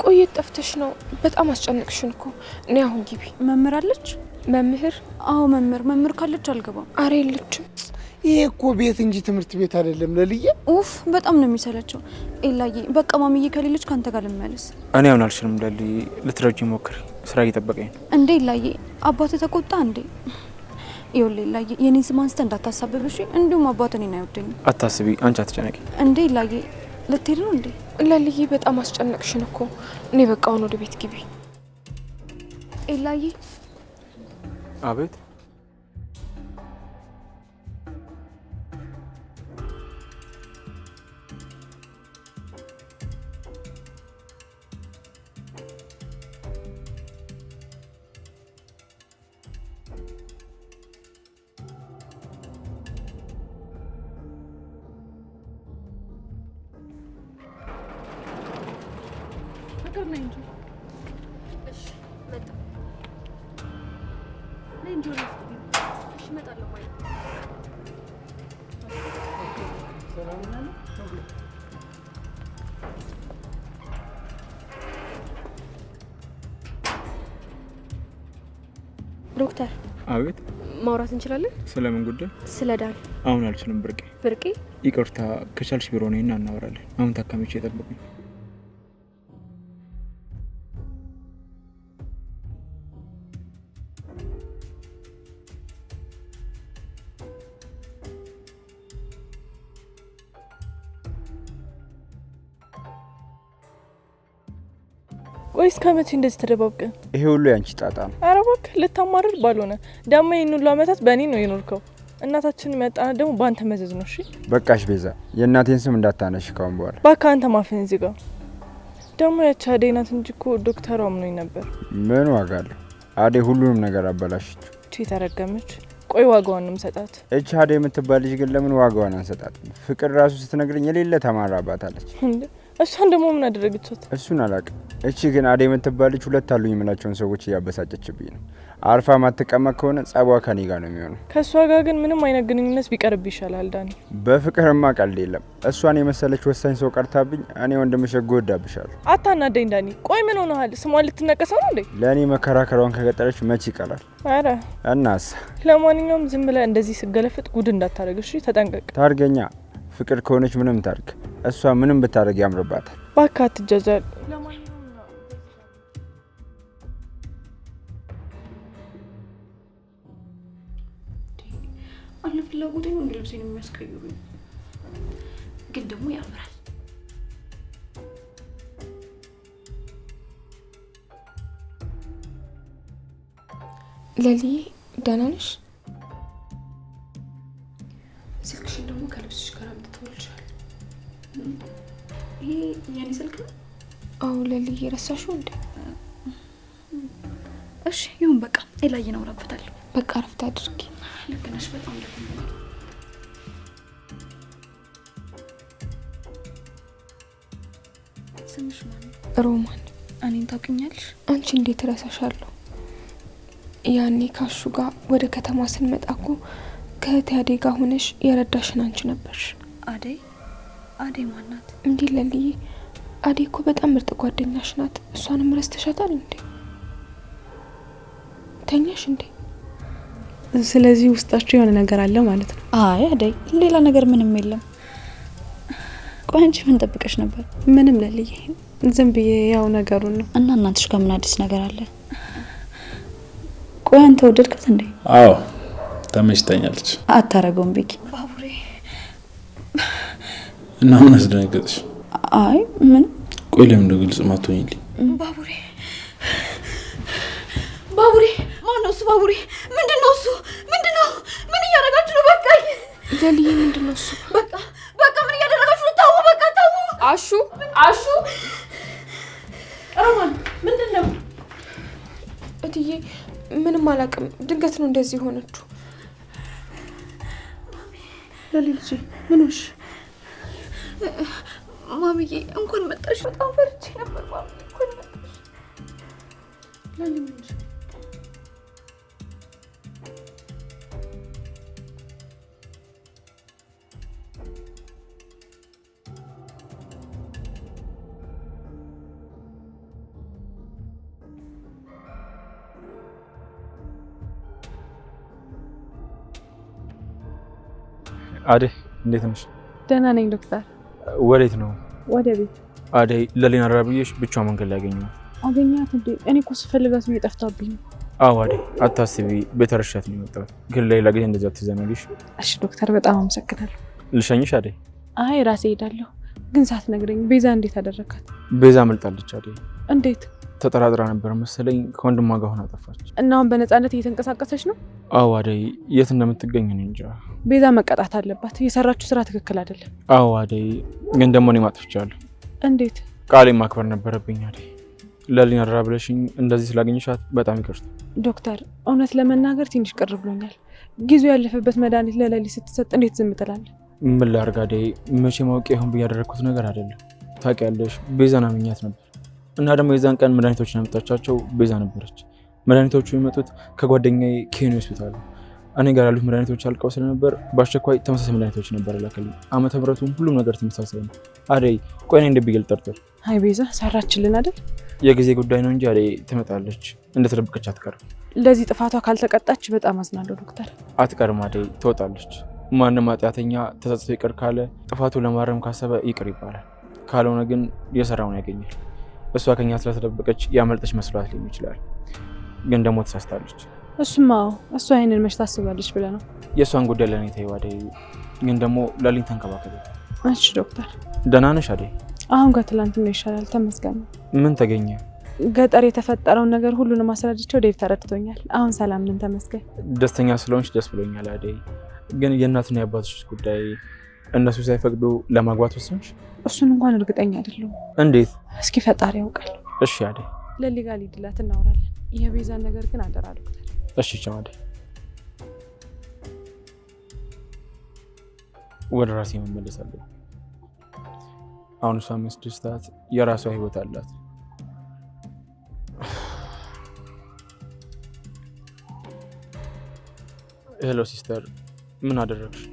ቆየት ጠፍተሽ ነው? በጣም አስጨነቅሽን እኮ። እኔ አሁን ግቢ። መምህር አለች? መምህር? አዎ መምህር ካለች አልገባም። አረ የለችም። ይሄ እኮ ቤት እንጂ ትምህርት ቤት አይደለም ለልዬ። ኡፍ በጣም ነው የሚሰለቸው። ኤላዬ በቃ ማሚዬ ከሌለች ካንተ ጋር ልመለስ። እኔ አሁን አልችልም ለልዬ። ልትረጂኝ ሞክሪ፣ ስራ እየጠበቀኝ ነው። እንዴ ኤላዬ አባትህ ተቆጣ እንዴ? ይኸውልህ ኤላዬ የኔን ስም አንስተህ እንዳታሳብብ እሺ? እንዲሁም አባትህ እኔን አይወደኝም። አታስቢ፣ አንቺ አትጨነቂ። እንዴ ኤላዬ ልትሄድ ነው እንዴ? ለልዬ በጣም አስጨነቅሽን እኮ። እኔ በቃ አሁን ወደ ቤት ግቢ። ኤላዬ። አቤት። ፍቅር ነኝ እንጂ እሺ መጣ ነኝ እንጂ እሺ እመጣለሁ ማለት ዶክተር። አቤት። ማውራት እንችላለን? ስለምን ጉዳይ? ስለ ዳን። አሁን አልችልም ብርቄ። ብርቄ? ይቅርታ፣ ከቻልሽ ቢሮ ነይና እናወራለን። አሁን ታካሚዎች እየጠበቁኝ። ወይስ ከመቼ እንደዚህ ተደባብቀን? ይሄ ሁሉ ያንቺ ጣጣ ነው። ኧረ እባክህ ልታማርር ባልሆነ። ደግሞ ይህን ሁሉ አመታት በእኔ ነው የኖርከው። እናታችን መጣናት ደግሞ በአንተ መዘዝ ነው። እሺ በቃሽ ቤዛ፣ የእናቴን ስም እንዳታነሽ ካሁን በኋላ። እባክህ አንተ ማፈን እዚህ ጋር ደግሞ ያቺ አደይ ናት እንጂ እኮ ዶክተሯ አምኖኝ ነበር። ምን ዋጋ አለው? አደይ ሁሉንም ነገር አበላሽች። እቺ ተረገመች። ቆይ ዋጋዋን ነው የምሰጣት። እቺ አደይ የምትባል ልጅ ግን ለምን ዋጋዋን አንሰጣትም? ፍቅር ራሱ ስትነግረኝ የሌለ ተማራባታለች። እሷን ደግሞ ምን አደረገቻት? እሱን አላውቅም። እቺ ግን አደይ የምትባል ልጅ ሁለት አሉኝ የምላቸውን ሰዎች እያበሳጨችብኝ ነው። አርፋ ማትቀመጥ ከሆነ ጸቧ ከኔ ጋር ነው የሚሆነው። ከእሷ ጋር ግን ምንም አይነት ግንኙነት ቢቀርብ ይሻላል ዳኒ። በፍቅርማ ቀልድ የለም። እሷን የመሰለች ወሳኝ ሰው ቀርታብኝ እኔ ወንድምሽ እጎዳብሻለሁ። አታናደኝ ዳኒ። ቆይ ምን ሆነሃል? ስሟን ልትነቀሰው ነው እንዴ? ለእኔ መከራከሯን ከቀጠለች መች ይቀራል? አረ እናስ። ለማንኛውም ዝም ብለህ እንደዚህ ስገለፍጥ ጉድ እንዳታደርግ እሺ? ተጠንቀቅ። ታርገኛ። ፍቅር ከሆነች ምንም ታርግ። እሷ ምንም ብታደርግ ያምርባታል። እባክህ አትጃጃል። አለ ፍላጎቴ ነው እንደ ልብሴን የሚያስቀይሩኝ፣ ግን ደግሞ ያምራል። ለሊዬ ደህና ነሽ? ስልክሽን ደግሞ ከልብስሽ ጋር አምጥተውልሻል። ይሄ የኔ ስልክ ነው? አዎ ለሊዬ፣ ረሳሽው እንዴ? እሺ ይሁን በቃ ኤላዬ ነው አውራበታለሁ። በቃ ረፍት አድርጊ። ልክ ነሽ፣ በጣም ደክሞኛል። ስምሽ ማን? ሮማን። እኔን ታውቂኛለሽ? አንቺ እንዴት እረሳሻለሁ? ያኔ ካሹ ጋር ወደ ከተማ ስንመጣ እኮ ከእህቴ አደይ ጋር ሆነሽ የረዳሽን አንቺ ነበርሽ። አደይ? አደይ ማን ናት? እንዴ ለልዬ፣ አደይ እኮ በጣም ምርጥ ጓደኛሽ ናት። እሷንም ረስተሻታል እንዴ? ተኛሽ እንዴ? ስለዚህ ውስጣችሁ የሆነ ነገር አለ ማለት ነው? አይ አደይ፣ ሌላ ነገር ምንም የለም። ቆይ አንቺ ምን ጠብቀሽ ነበር? ምንም ለልዬ፣ ዝም ብዬ ያው ነገሩን ነው። እና እናትሽ ጋር ምን አዲስ ነገር አለ? ቆይ አንተ ወደድካት እንዴ? አዎ ተመችታኛለች። አታረገውም ቢቂ? ባቡሬ። እና ምን አስደነገጥሽ? አይ ምን። ቆይ ለምን ነው ግልጽ ማትሆኝልኝ? ባቡሬ ባቡሬ፣ ማን ነው እሱ? ባቡሬ ምንድን ነው እሱ? ምንድን ነው? ምን እያደረጋችሁ ነው? በቃኝ። ለልዬ ምንድን ነው እሱ? በቃ ምን እያደረጋችሁ ነው? ተው በቃ ተው። አሹ አሹ፣ ሮማን ምንድን ነው? እትዬ ምንም አላውቅም። ድንገት ነው እንደዚህ ሆነችው። ለልጄ ምን ሆንሽ? ማሚዬ እንኳን መጣሽ። በጣም ፈርቼ ነበር ማሚዬ። እንኳን መጣሽ። ለልጄ ምን ሆንሽ? አደይ እንዴት ነሽ? ደህና ነኝ ዶክተር። ወዴት ነው? ወደ ቤት። አደይ ለሊና አራብዬሽ ብቻዋን መንገድ ላይ አገኘኋት። አገኛት እንዴ? እኔ እኮ ስፈልጋት ብዬ ጠፍታብኝ ነው። አዎ አደይ አታስቢ፣ ቤት ረሻት ነው የመጣሁት። ግን ሌላ ጊዜ እንደዛ ትዘናጊሽ። እሺ ዶክተር በጣም አመሰግናለሁ። ልሸኝሽ አደይ? አይ ራሴ ሄዳለሁ። ግን ሳትነግረኝ ቤዛ እንዴት አደረካት? ቤዛ መልጣለች አደይ። እንዴት? ተጠራጥራ ነበር መሰለኝ ከወንድሟ ጋር ሆና ጠፋች። እና አሁን በነፃነት እየተንቀሳቀሰች ነው? አዎ አደይ የት እንደምትገኝ እኔ እንጃ። ቤዛ መቀጣት አለባት። የሰራችው ስራ ትክክል አይደለም። አዎ አደይ ግን ደግሞ እኔ ማጥፍቻለሁ። እንዴት? ቃሌን ማክበር ነበረብኝ አደይ። ለሊና አደራ ብለሽኝ እንደዚህ ስላገኘሻት በጣም ይቅርታ። ዶክተር እውነት ለመናገር ትንሽ ቅር ብሎኛል። ጊዜው ያለፈበት መድኃኒት ለሌሊ ስትሰጥ እንዴት ዝም ትላለህ? ምን ላድርግ አደይ፣ መቼ ማውቄ ይሁን ብዬ ያደረግኩት ነገር አይደለም። ታውቂያለሽ ቤዛን አምኛት ነበር እና ደግሞ የዛን ቀን መድኃኒቶችን ያመጣቻቸው ቤዛ ነበረች። መድኃኒቶቹ የመጡት ከጓደኛዬ ኬኒ ሆስፒታል። እኔ ጋር ያሉት መድኃኒቶች አልቀው ስለነበር በአስቸኳይ ተመሳሳይ መድኃኒቶች ነበር ላከልኝ። ዓመተ ምሕረቱም ሁሉም ነገር ተመሳሳይ ነው። አደይ ቆይ እኔ እንደብዬ ልጠርጥር? አይ ቤዛ ሰራችልን አይደል? የጊዜ ጉዳይ ነው እንጂ አደይ ትመጣለች። እንደተደበቀች አትቀርም። ለዚህ ጥፋቷ ካልተቀጣች በጣም አዝናለሁ ዶክተር። አትቀርም አደይ ትወጣለች። ማንም ኃጢአተኛ ተጸጽቶ ይቅር ካለ ጥፋቱ ለማረም ካሰበ ይቅር ይባላል። ካልሆነ ግን የሰራውን ያገኛል። እሷ ከኛ ስለተደበቀች ያመልጠች መስሏት ሊሆን ይችላል፣ ግን ደግሞ ተሳስታለች። እሱማ እሷ ይሄንን መች ታስባለች ብለህ ነው? የእሷን ጉዳይ ለእኔ ተይው አደይ፣ ግን ደግሞ ለሊን ተንከባከቢ። እሺ ዶክተር። ደህና ነሽ አደይ? አሁን ከትላንትና ይሻላል ተመስገን። ምን ተገኘ? ገጠር የተፈጠረውን ነገር ሁሉንም አስረድቼው ዴቭ ተረድቶኛል። አሁን ሰላም ነን ተመስገን። ደስተኛ ስለሆንሽ ደስ ብሎኛል አደይ፣ ግን የእናትና የአባቶች ጉዳይ እነሱ ሳይፈቅዱ ለማግባት ወሰንሽ? እሱን እንኳን እርግጠኛ አይደለሁም። እንዴት? እስኪ ፈጣሪ ያውቃል። እሺ አደይ። ለሊ ጋር ሊድላት እናወራለን። የቤዛን ነገር ግን አደራ ዶክተር። እሺ ቻው አደይ። ወደ ራሴ መመለስ አለብኝ። አሁን እሷ የሚያስደስታት የራሷ ህይወት አላት። ሄሎ ሲስተር፣ ምን አደረግሽ?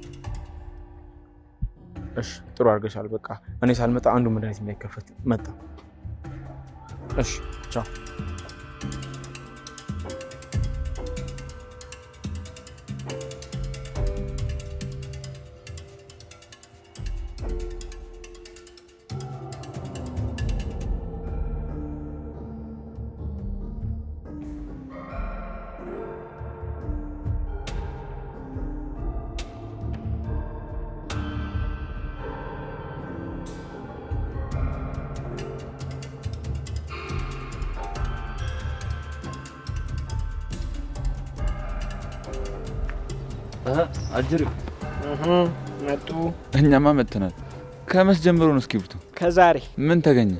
እሺ ጥሩ አድርገሻል። በቃ እኔ ሳልመጣ አንዱ መድኃኒት እንዳይከፈት መጣ። እሺ ቻው። አጅር መጡ። እኛማ መጥተናል። ከመስ ጀምሮ ነው እስክሪብቱ? ከዛሬ። ምን ተገኘ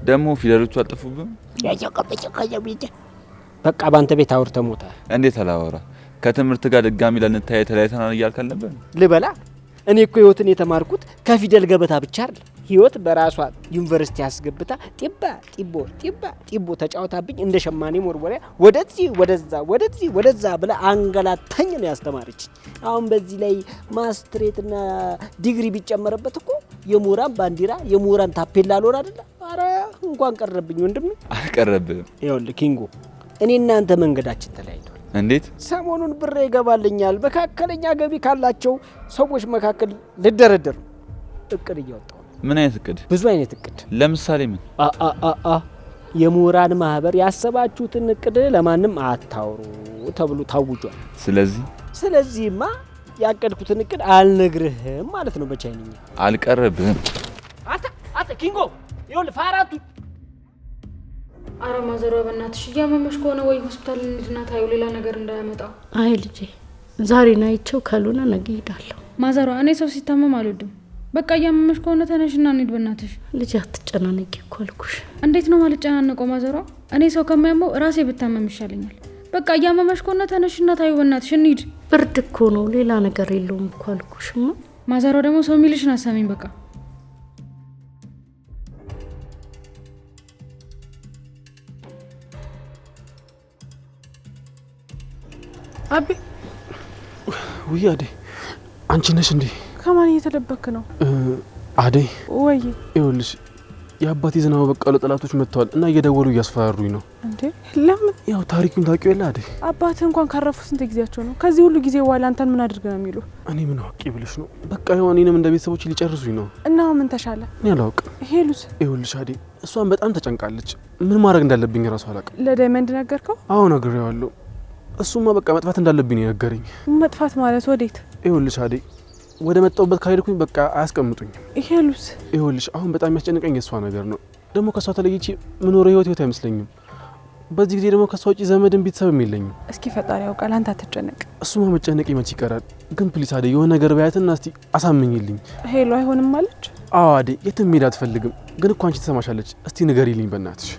ደግሞ? ፊደሎቹ አልጠፉብም? በቃ ባንተ ቤት አውርተህ ሞታል። እንዴት አላወራ? ከትምህርት ጋር ድጋሚ ለንታይ ተለያይተናል እያልክ አልነበር? ልበላ እኔ እኮ ህይወትን የተማርኩት ከፊደል ገበታ ብቻ አይደል። ህይወት በራሷ ዩኒቨርሲቲ አስገብታ ጢቦ ተጫውታብኝ እንደ ሸማኔ ሞርወሪያ ወደዚህ ወደዛ ብላ አንገላታኝ ነው ያስተማረች። አሁን በዚህ ላይ ማስትሬትና ዲግሪ ቢጨመረበት እኮ የሙራን ባንዲራ የሙራን ታፔላ ሎር አይደል? አረ እንኳን ቀረብኝ ወንድም። አልቀረብም። ይኸውልህ ኪንጎ፣ እኔ እናንተ መንገዳችን ተለያይቷል። እንዴት? ሰሞኑን ብር ይገባልኛል። መካከለኛ ገቢ ካላቸው ሰዎች መካከል ልደረደር እቅድ እያወጣሁ። ምን አይነት እቅድ? ብዙ አይነት እቅድ። ለምሳሌ ምን? የምሁራን ማህበር ያሰባችሁትን እቅድ ለማንም አታውሩ ተብሎ ታውጇል። ስለዚህማ ያቀድኩትን እቅድ አልነግርህም ማለት ነው በቻይንኛ። አልቀረብህም። አታ ኪንጎ ይኸውልህ ፋራቱ። አረ ማዘሯ በእናትሽ እያመመሽ ከሆነ ወይ ሆስፒታል እንሂድና ታዩ፣ ሌላ ነገር እንዳያመጣው። አይ ልጄ ዛሬ ናይቸው ካልሆነ ነገ እሄዳለሁ። ማዘሯ እኔ ሰው ሲታመም አልወድም። በቃ እያመመሽ ከሆነ ተነሽና እንሂድ በእናትሽ። ልጄ አትጨናነቂ እኮ አልኩሽ። እንዴት ነው ማልጨናነቀው ማዘሯ? እኔ ሰው ከማያመው ራሴ ብታመም ይሻለኛል። በቃ እያመመሽ ከሆነ ተነሽና ታዩ በእናትሽ እንሂድ። ብርድ እኮ ነው ሌላ ነገር የለውም እኮ አልኩሽማ። ማዘሯ ደግሞ ሰው የሚልሽን አሰሚኝ በቃ። አቤ ውይ አደይ አንቺ ነሽ እንዴ? ከማን እየተደበክ ነው? አደይ ወይ ይኸውልሽ የአባቴ ዝናቡ በቀለ ጠላቶች መጥተዋል እና እየደወሉ እያስፈራሩኝ ነው። እንዴ ለምን? ያው ታሪኩን ታውቂው የለ አይደል? አባትህ እንኳን ካረፉ ስንት ጊዜያቸው ነው? ከዚህ ሁሉ ጊዜ በኋላ አንተን ምን አድርገህ ነው የሚሉ? እኔ ምን አውቄ ብለሽ ነው? በቃ ይሁን እኔንም እንደ ቤተሰቦች ሊጨርሱኝ ነው። እና ምን ተሻለ? እኔ አላውቅም። ሄሉስ? ይኸውልሽ አዴ እሷን በጣም ተጨንቃለች። ምን ማድረግ እንዳለብኝ ራሱ አላውቅም። ለዳይመንድ ነገርከው? አዎ ነግሬዋለሁ። እሱማ በቃ መጥፋት እንዳለብኝ ነው የነገረኝ። መጥፋት ማለት ወዴት? ይኸውልሽ አዴ ወደ መጣሁበት ካልሄድኩኝ በቃ አያስቀምጡኝም። ሄሉስ? ይኸውልሽ አሁን በጣም የሚያስጨንቀኝ የእሷ ነገር ነው። ደግሞ ከሷ ተለይቼ ምኖረው ህይወት አይመስለኝም። በዚህ ጊዜ ደግሞ ከሷ ውጪ ዘመድም ቤተሰብም የለኝም። እስኪ ፈጣሪ ያውቃል፣ አንተ አትጨነቅ። እሱማ መጨነቅ መች ይቀራል። ግን ፕሊስ አዴ የሆነ ነገር ባያትና እስቲ አሳምኝልኝ። ሄሎ አይሆንም ማለች? አዎ አዴ የትም መሄድ አትፈልግም። ግን እኮ አንቺ ትሰማሻለች። እስቲ ንገሪልኝ በእናትሽ።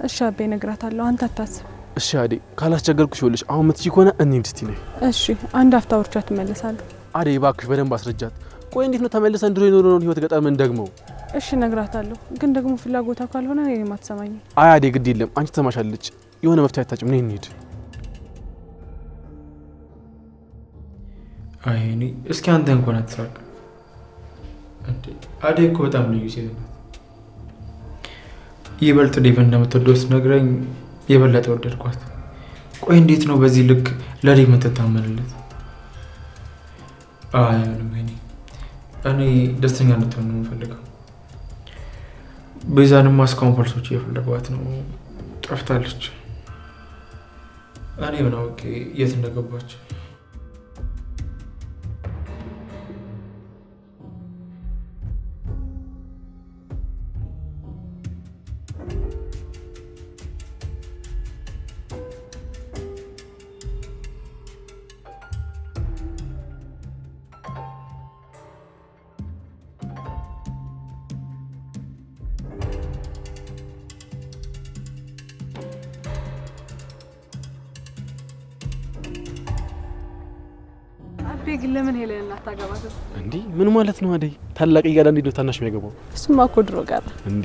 እሺ አቤ እነግራታለሁ፣ አንተ አታስብ። እሺ አዴ ካላስቸገርኩሽ ይኸውልሽ አሁን የምትችይ ከሆነ እንሂድ እስቲ ነይ። እሺ አንድ አፍታ ወርቻ ትመለሳለሁ። አዴ እባክሽ በደንብ አስረጃት። ቆይ እንዴት ነው ተመልሰን ድሮ የኖረውን ህይወት ገጠመን ደግሞ? እሺ እነግራታለሁ፣ ግን ደግሞ ፍላጎቷ ካልሆነ እኔም አትሰማኝም። አይ አዴ ግድ የለም አንቺ ትሰማሻለች። የሆነ መፍትሄ አታጭም። ነይ እንሂድ። አይ እኔ እስኪ አንተ እንኳን አትሳቅ እንዴ። አዴ እኮ በጣም ልዩ ሴት ናት። ይበልጥ ዴቭ እንደምትወደው ስትነግረኝ የበለጠ ወደድኳት። ቆይ እንዴት ነው በዚህ ልክ ለዴቭ የምትታመንለት? አይ ምንም እኔ ደስተኛ እንድትሆን ነው የምፈልገው። ቤዛንማ እስካሁን ፖሊሶች እየፈለጓት ነው፣ ጠፍታለች። እኔ ምን አውቄ የት እንደገባች። ግን ለምን ሄለን እናታገባትም? እንዴ ምን ማለት ነው አደይ? ታላቅ እያለ እንዴት ነው ታናሽ የሚያገባው? እሱማ እኮ ድሮ ቀረ። እንዴ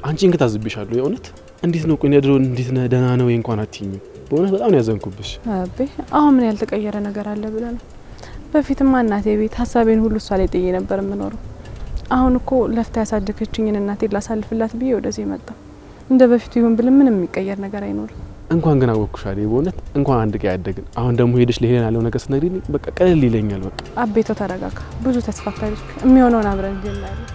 አንቺን ከታዝብሻለሁ የእውነት። እንዴት ነው ቆይ ድሮ እንዴት ነህ ደህና ነው ወይ እንኳን አትይኝም? በእውነት በጣም ነው ያዘንኩብሽ። አቤ አሁን ምን ያልተቀየረ ነገር አለ ብለህ ነው? በፊትማ እናቴ ቤት ሀሳቤን ሁሉ እሷ ላይ ጥዬ ነበር የምኖረው። አሁን እኮ ለፍታ ያሳደገችኝን እናቴን ላሳልፍላት ብዬ ወደዚህ መጣ። እንደ በፊቱ ይሁን ብለን ምንም የሚቀየር ነገር አይኖርም። እንኳን ግን አወቅኩሽ አደይ፣ በእውነት እንኳን አንድ ቀን ያደግን። አሁን ደግሞ ሄደሽ ለሄለን ያለው ነገር ስትነግሪኝ በቃ ቀለል ይለኛል። በቃ አቤቶ ተረጋጋ፣ ብዙ ተስፋ አታድርግ። የሚሆነውን አብረን እንጀምራለን።